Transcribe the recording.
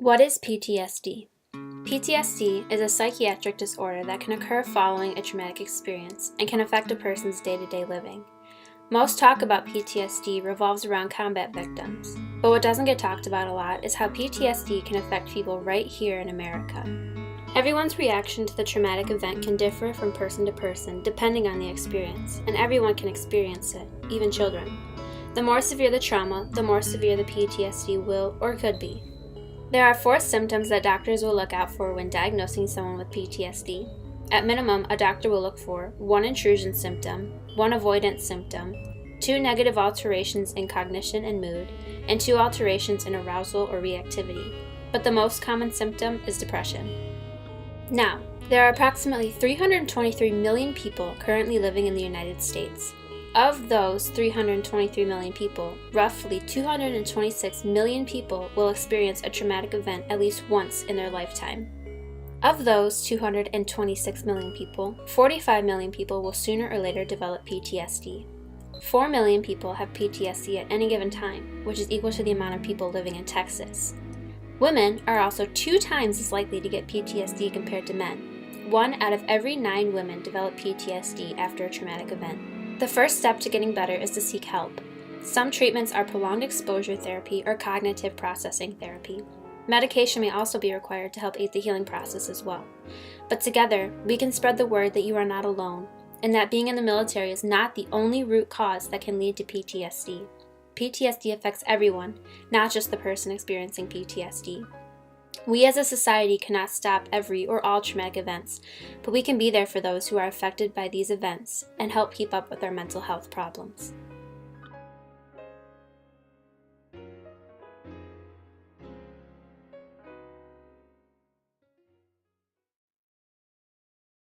What is PTSD? PTSD is a psychiatric disorder that can occur following a traumatic experience and can affect a person's day-to-day living. Most talk about PTSD revolves around combat victims, but what doesn't get talked about a lot is how PTSD can affect people right here in America. Everyone's reaction to the traumatic event can differ from person to person depending on the experience, and everyone can experience it, even children. The more severe the trauma, the more severe the PTSD will or could be. There are 4 symptoms that doctors will look out for when diagnosing someone with PTSD. At minimum, a doctor will look for 1 intrusion symptom, 1 avoidance symptom, 2 negative alterations in cognition and mood, and 2 alterations in arousal or reactivity. But the most common symptom is depression. Now, there are approximately 323 million people currently living in the United States. Of those 323 million people, roughly 226 million people will experience a traumatic event at least once in their lifetime. Of those 226 million people, 45 million people will sooner or later develop PTSD. 4 million people have PTSD at any given time, which is equal to the amount of people living in Texas. Women are also 2 times as likely to get PTSD compared to men. 1 out of every 9 women develop PTSD after a traumatic event. The first step to getting better is to seek help. Some treatments are prolonged exposure therapy or cognitive processing therapy. Medication may also be required to help aid the healing process as well. But together, we can spread the word that you are not alone, and that being in the military is not the only root cause that can lead to PTSD. PTSD affects everyone, not just the person experiencing PTSD. We as a society cannot stop every or all traumatic events, but we can be there for those who are affected by these events and help keep up with their mental health problems.